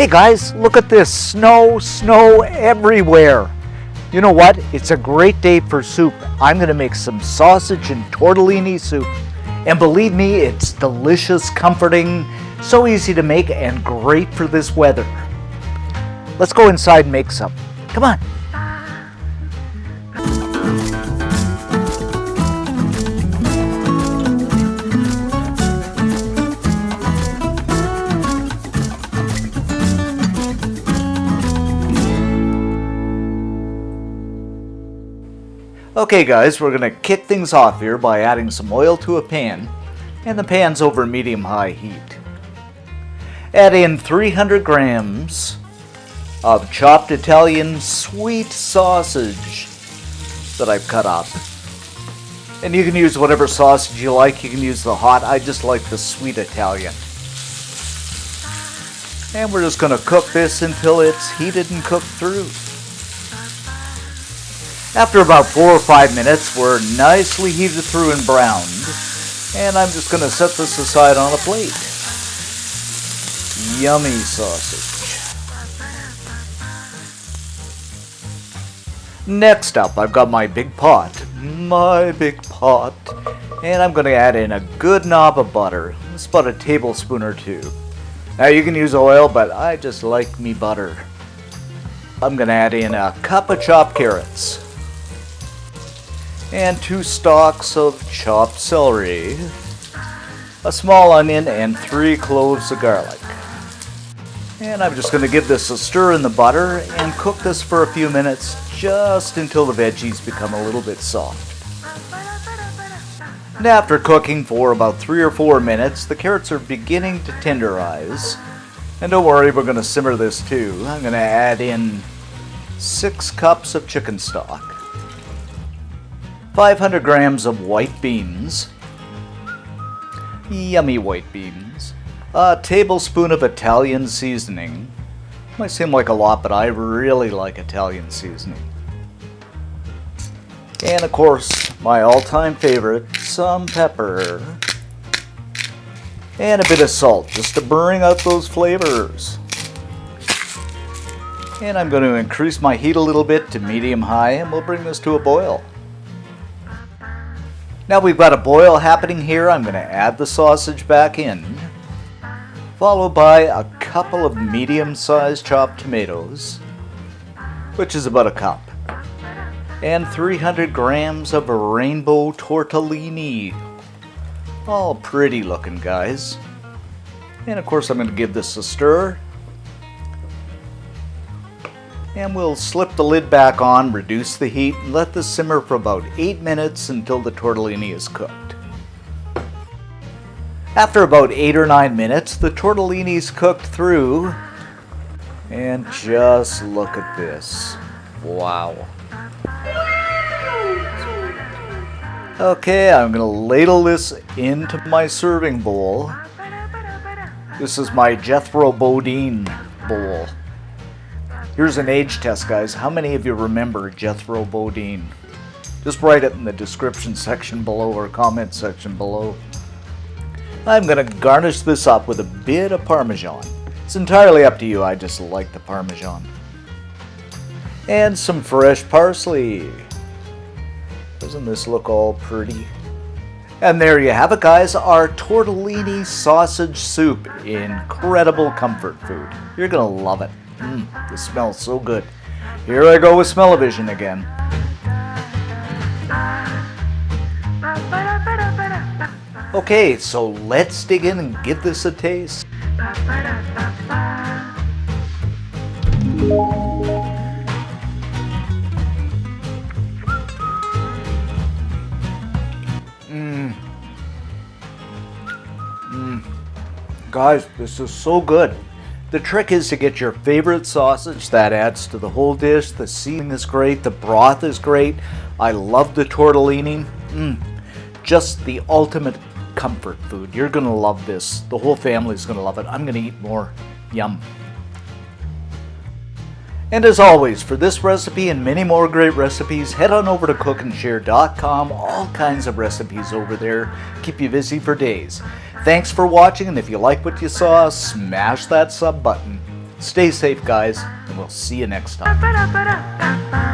Hey guys, look at this, snow everywhere. You know what? It's a great day for soup. I'm gonna make some sausage and tortellini soup. And believe me, it's delicious, comforting, so easy to make and great for this weather. Let's go inside and make some. Come on. Okay guys, we're going to kick things off here by adding some oil to a pan, and the pan's over medium-high heat. Add in 300 grams of chopped Italian sweet sausage that I've cut up. And you can use whatever sausage you like. You can use the hot. I just like the sweet Italian. And we're just going to cook this until it's heated and cooked through. After about 4 or 5 minutes, we're nicely heated through and browned, and I'm just going to set this aside on a plate. Yummy sausage. Next up, I've got my big pot, and I'm going to add in a good knob of butter. It's about a tablespoon or 2. Now you can use oil, but I just like me butter. I'm going to add in a cup of chopped carrots, and 2 stalks of chopped celery, a small onion, and 3 cloves of garlic. And I'm just going to give this a stir in the butter and cook this for a few minutes, just until the veggies become a little bit soft. And after cooking for about 3 or 4 minutes, the carrots are beginning to tenderize. And don't worry, we're going to simmer this too. I'm going to add in 6 cups of chicken stock, 500 grams of white beans, yummy white beans, a tablespoon of Italian seasoning. Might seem like a lot, but I really like Italian seasoning. And of course, my all-time favorite, some pepper. And a bit of salt, just to bring out those flavors. And I'm going to increase my heat a little bit to medium-high, and we'll bring this to a boil. Now we've got a boil happening here. I'm going to add the sausage back in, followed by a couple of medium-sized chopped tomatoes, which is about a cup, and 300 grams of rainbow tortellini. All pretty looking, guys. And of course I'm going to give this a stir. And we'll slip the lid back on, reduce the heat, and let this simmer for about 8 minutes until the tortellini is cooked. After about 8 or 9 minutes, the tortellini's cooked through. And just look at this. Wow. Okay, I'm going to ladle this into my serving bowl. This is my Jethro Bodine bowl. Here's an age test, guys. How many of you remember Jethro Bodine? Just write it in the description section below or comment section below. I'm going to garnish this up with a bit of Parmesan. It's entirely up to you. I just like the Parmesan. And some fresh parsley. Doesn't this look all pretty? And there you have it, guys. Our tortellini sausage soup. Incredible comfort food. You're going to love it. This smells so good. Here I go with smell-o-vision again. Okay, so let's dig in and give this a taste. Guys, this is so good. The trick is to get your favorite sausage. That adds to the whole dish. The seasoning is great. The broth is great. I love the tortellini. Just the ultimate comfort food. You're going to love this. The whole family's going to love it. I'm going to eat more. Yum. And as always, for this recipe and many more great recipes, head on over to cookandshare.com. All kinds of recipes over there. Keep you busy for days. Thanks for watching, and if you like what you saw, smash that sub button. Stay safe, guys, and we'll see you next time.